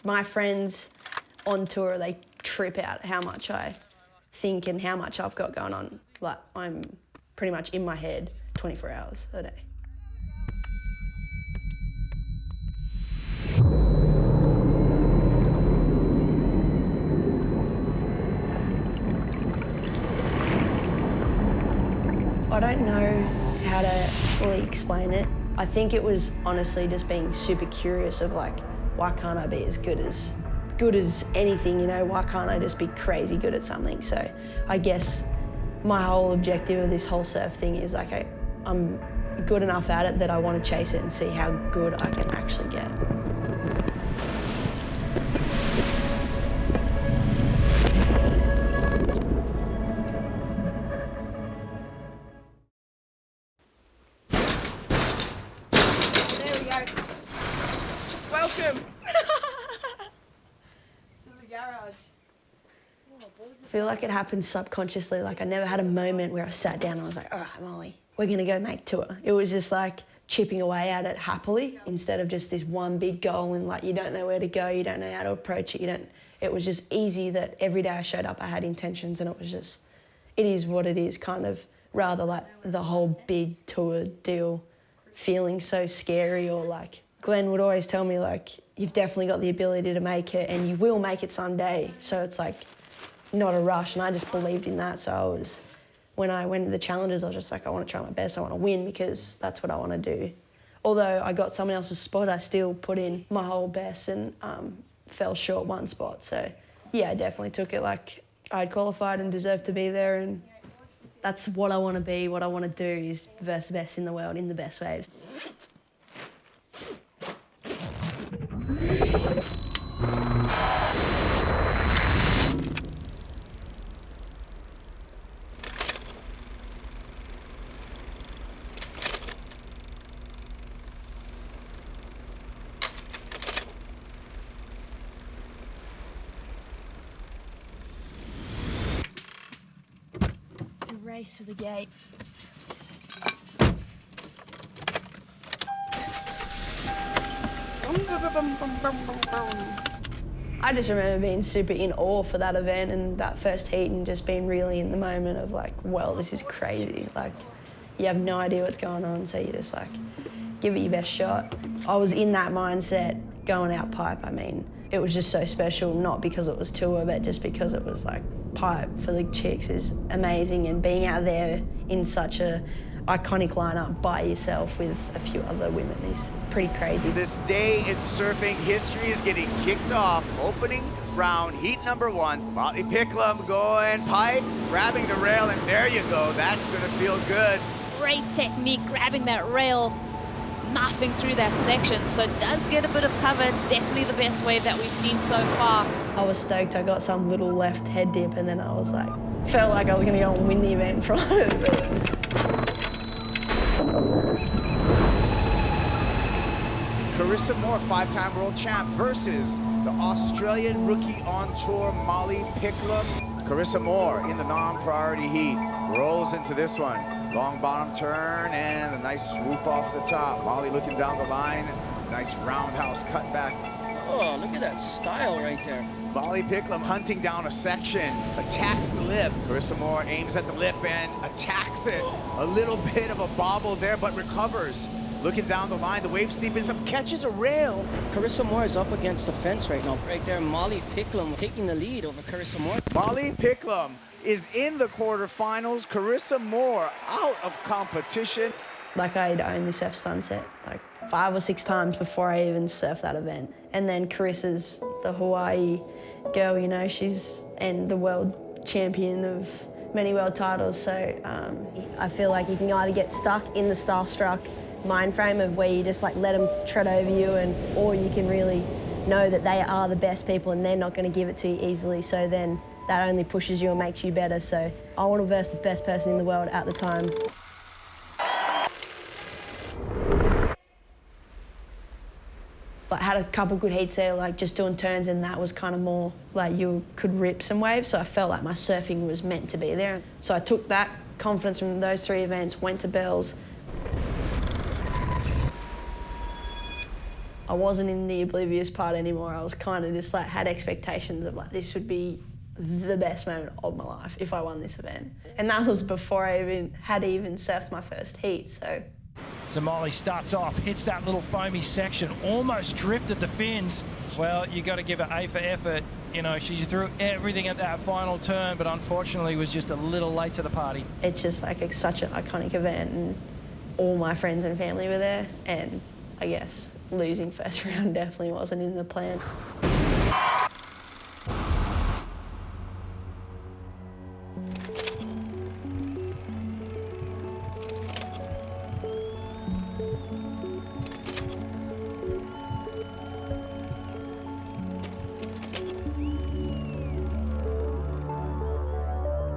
My friends on tour, they trip out how much I think and how much I've got going on. Like, I'm pretty much in my head 24 hours a day. I don't know how to fully explain it. I think it was honestly just being super curious of like, why can't I be as good as anything, you know? Why can't I just be crazy good at something? So I guess my whole objective of this whole surf thing is like, I'm good enough at it that I want to chase it and see how good I can actually get. Welcome to the garage. I feel like it happened subconsciously. Like I never had a moment where I sat down and I was like, all right, Molly, we're gonna go make tour. It was just like chipping away at it happily instead of just this one big goal and like you don't know where to go, you don't know how to approach it, it was just easy that every day I showed up I had intentions and it was just, it is what it is, kind of rather like the whole big tour deal feeling so scary. Or like Glenn would always tell me like, you've definitely got the ability to make it and you will make it someday. So it's like not a rush, and I just believed in that. So when I went to the challenges, I was just like, I want to try my best, I want to win because that's what I want to do. Although I got someone else's spot, I still put in my whole best and fell short one spot. So yeah, I definitely took it like I'd qualified and deserved to be there, and that's what I want to be. What I want to do is verse the best in the world in the best waves. It's a race to the gate. I just remember being super in awe for that event and that first heat and just being really in the moment of like, well, this is crazy. Like, you have no idea what's going on, so you just like, give it your best shot. I was in that mindset going out pipe. I mean, it was just so special, not because it was tour, but just because it was like pipe for the chicks is amazing, and being out there in such a iconic lineup by yourself with a few other women is pretty crazy. This day in surfing history is getting kicked off. Opening round, heat number 1. Molly Picklum going pipe, grabbing the rail, and there you go. That's gonna feel good. Great technique, grabbing that rail, knifing through that section. So it does get a bit of cover. Definitely the best wave that we've seen so far. I was stoked. I got some little left head dip, and then I was like, felt like I was gonna go and win the event from it. Carissa Moore, 5-time world champ, versus the Australian rookie on tour, Molly Picklum. Carissa Moore in the non-priority heat, rolls into this one. Long bottom turn and a nice swoop off the top. Molly looking down the line, nice roundhouse cutback. Oh, look at that style right there. Molly Picklum hunting down a section, attacks the lip. Carissa Moore aims at the lip and attacks it. A little bit of a bobble there, but recovers. Looking down the line, the wave steepens up, catches a rail. Carissa Moore is up against the fence right now. Right there, Molly Picklum taking the lead over Carissa Moore. Molly Picklum is in the quarterfinals. Carissa Moore out of competition. Like I'd only surfed Sunset like 5 or 6 times before I even surfed that event. And then Carissa's the Hawaii girl, you know, and the world champion of many world titles. So I feel like you can either get stuck in the starstruck mind frame of where you just like let them tread over you, or you can really know that they are the best people and they're not going to give it to you easily. So then that only pushes you and makes you better. So I want to verse the best person in the world at the time. I had a couple good heats there, like just doing turns, and that was kind of more like you could rip some waves. So I felt like my surfing was meant to be there. So I took that confidence from those 3 events, went to Bells. I wasn't in the oblivious part anymore. I was kind of just like had expectations of like this would be the best moment of my life if I won this event. And that was before I had surfed my first heat, so. So Molly starts off, hits that little foamy section, almost dripped at the fins. Well, you got to give her A for effort. You know, she threw everything at that final turn, but unfortunately was just a little late to the party. It's just like such an iconic event, and all my friends and family were there, and I guess losing first round definitely wasn't in the plan.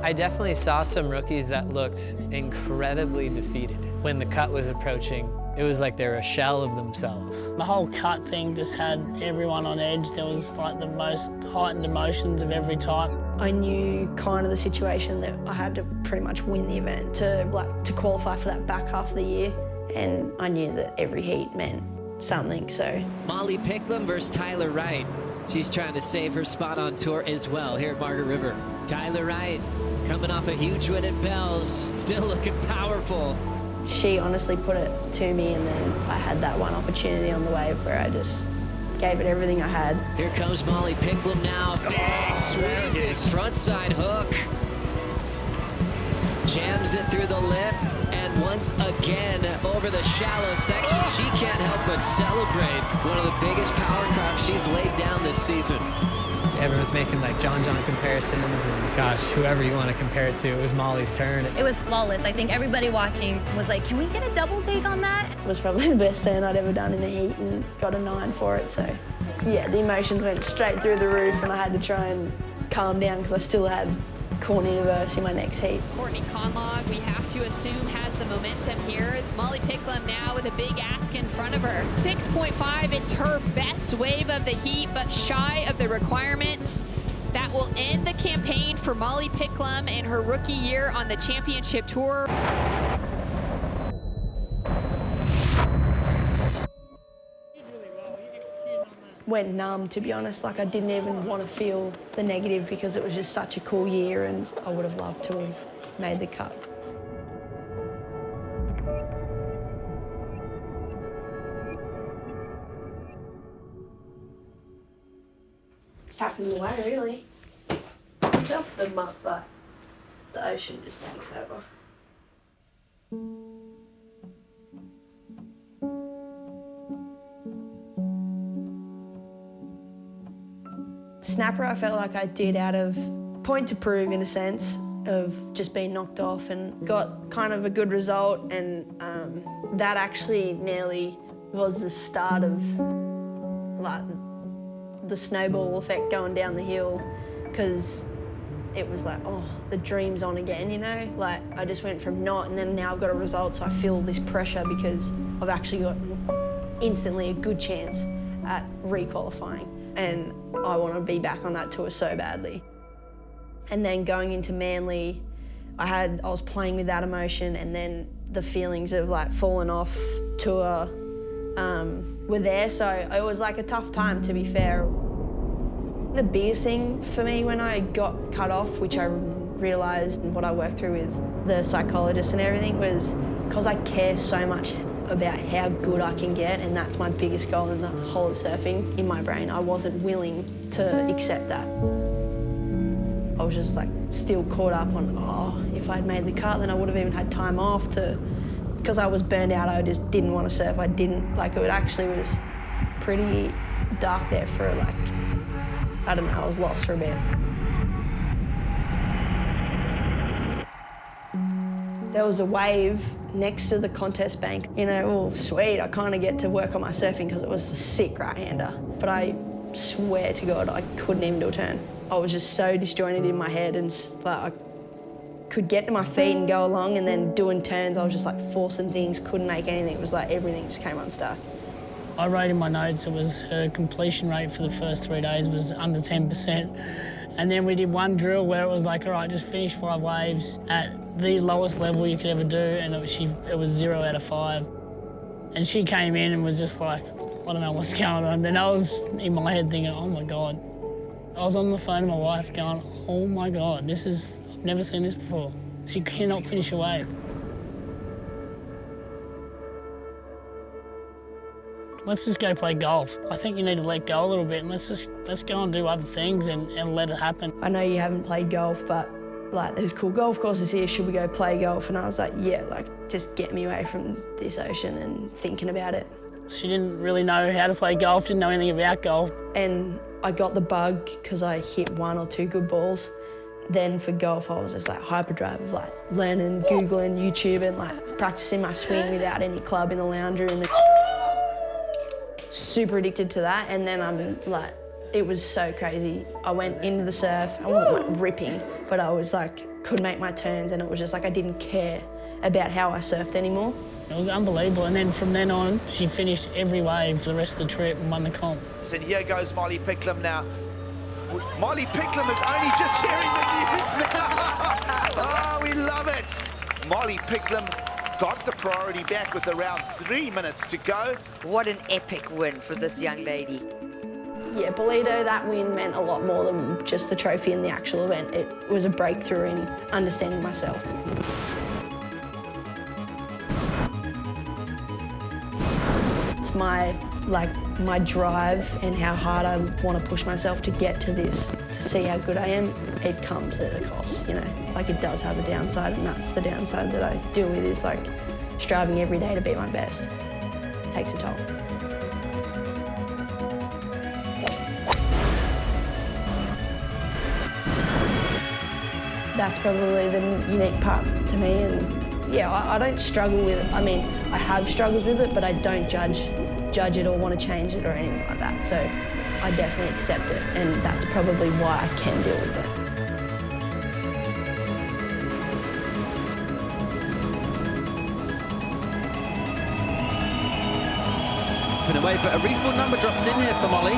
I definitely saw some rookies that looked incredibly defeated. When the cut was approaching, it was like they were a shell of themselves. The whole cut thing just had everyone on edge. There was like the most heightened emotions of every type. I knew kind of the situation that I had to pretty much win the event to qualify for that back half of the year, and I knew that every heat meant something, so. Molly Picklum versus Tyler Wright. She's trying to save her spot on tour as well here at Margaret River. Tyler Wright coming off a huge win at Bells, still looking powerful. She honestly put it to me, and then I had that one opportunity on the wave where I just gave it everything I had. Here comes Molly Picklum now. Big sweep, his frontside hook. Jams it through the lip, and once again over the shallow section. She can't help but celebrate one of the biggest power crafts she's laid down this season. Everyone's making like John comparisons, and gosh, whoever you want to compare it to, it was Molly's turn. It was flawless. I think everybody watching was like, can we get a double take on that? It was probably the best turn I'd ever done in a heat, and got a 9 for it, so. Yeah, the emotions went straight through the roof, and I had to try and calm down because I still had Corn Universe in my next heat. Courtney Conlog, we have to assume, has the momentum here. Molly Picklum now with a big ask in front of her. 6.5, it's her best wave of the heat, but shy of the requirement. That will end the campaign for Molly Picklum in her rookie year on the championship tour. Went numb, to be honest. Like, I didn't even want to feel the negative because it was just such a cool year, and I would have loved to have made the cut. Happened the way, really. It's off the mud, but the ocean just takes over. Snapper, I felt like I did out of point to prove, in a sense, of just being knocked off, and got kind of a good result, and that actually nearly was the start of like the snowball effect going down the hill, because it was like, oh, the dream's on again, you know? Like, I just went from not, and then now I've got a result, so I feel this pressure because I've actually got instantly a good chance at requalifying. And I want to be back on that tour so badly. And then going into Manly, I was playing with that emotion, and then the feelings of like falling off tour were there, so it was like a tough time, to be fair. The biggest thing for me when I got cut off, which I realised and what I worked through with the psychologist and everything, was because I care so much about how good I can get, and that's my biggest goal in the whole of surfing. In my brain, I wasn't willing to accept that. I was just like still caught up on, oh, if I'd made the cut, then I would have even had time off because I was burned out. I just didn't want to surf. It actually was pretty dark there for like, I don't know, I was lost for a bit. There was a wave next to the contest bank. You know, oh, sweet, I kind of get to work on my surfing because it was a sick right-hander. But I swear to God, I couldn't even do a turn. I was just so disjointed in my head, and like, I could get to my feet and go along, and then doing turns, I was just like forcing things, couldn't make anything. It was like everything just came unstuck. I wrote in my notes, it was her completion rate for the first 3 days was under 10%. And then we did one drill where it was like, all right, just finish 5 waves at the lowest level you could ever do, and it was 0 out of 5. And she came in and was just like, I don't know what's going on. And I was in my head thinking, oh my God. I was on the phone to my wife going, oh my God, I've never seen this before. She cannot finish a wave. Let's just go play golf. I think you need to let go a little bit and let's go and do other things and let it happen. I know you haven't played golf, but like there's cool golf courses here, should we go play golf? And I was like, yeah, like just get me away from this ocean and thinking about it. She didn't really know how to play golf, didn't know anything about golf. And I got the bug because I hit 1 or 2 good balls. Then for golf, I was just like hyperdrive of like learning, Googling, YouTubing, like practicing my swing without any club in the lounge room. Super addicted to that, and then I'm like, it was so crazy. I went into the surf, I wasn't like ripping, but I was like, could make my turns, and it was just like I didn't care about how I surfed anymore. It was unbelievable, and then from then on, she finished every wave for the rest of the trip and won the comp. And here goes Molly Picklum now. Molly Picklum is only just hearing the news now. Oh, we love it. Molly Picklum got the priority back with around 3 minutes to go. What an epic win for this young lady. Yeah, Bolito, that win meant a lot more than just the trophy and the actual event. It was a breakthrough in understanding myself. It's my drive and how hard I want to push myself to get to this, to see how good I am. It comes at a cost, you know. Like it does have a downside, and that's the downside that I deal with, is like striving every day to be my best. It takes a toll. That's probably the unique part to me, and yeah, I don't struggle with it. I mean, I have struggles with it, but I don't judge it or want to change it or anything like that. So I definitely accept it, and that's probably why I can deal with it. Put away, but a reasonable number drops in here for Molly.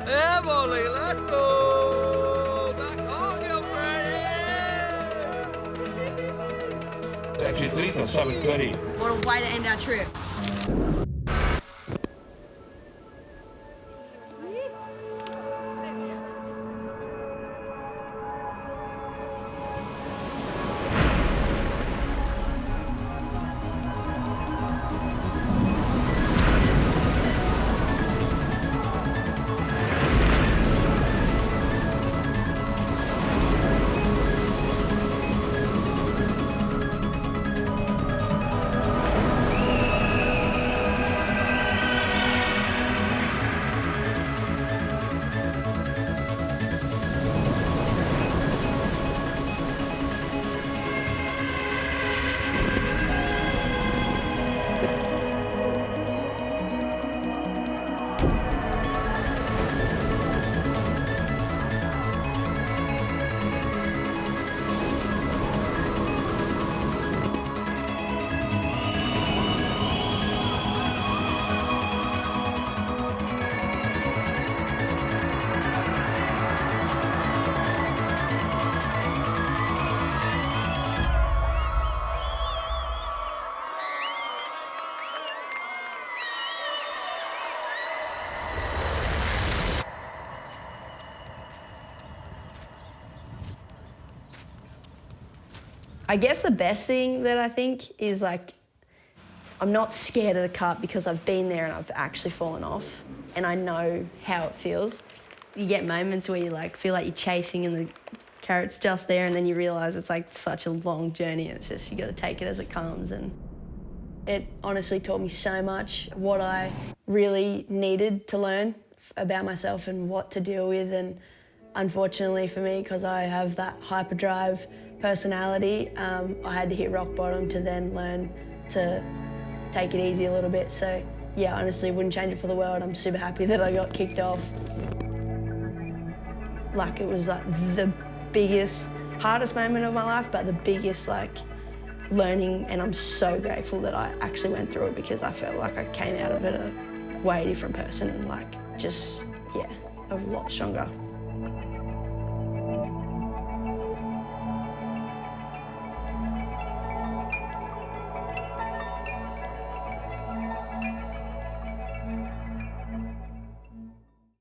Yeah, Molly, let's go! Back on, girlfriend! Section 3 for 7:30. What a way to end our trip. I guess the best thing that I think is like, I'm not scared of the cut because I've been there and I've actually fallen off and I know how it feels. You get moments where you like feel like you're chasing and the carrot's just there, and then you realise it's like such a long journey, and it's just, you got to take it as it comes. And it honestly taught me so much, what I really needed to learn about myself and what to deal with. And unfortunately for me, because I have that hyperdrive personality, I had to hit rock bottom to then learn to take it easy a little bit. So yeah, honestly, wouldn't change it for the world. I'm super happy that I got kicked off. Like, it was like the biggest, hardest moment of my life, but the biggest like learning, and I'm so grateful that I actually went through it, because I felt like I came out of it a way different person, and like just, yeah, a lot stronger.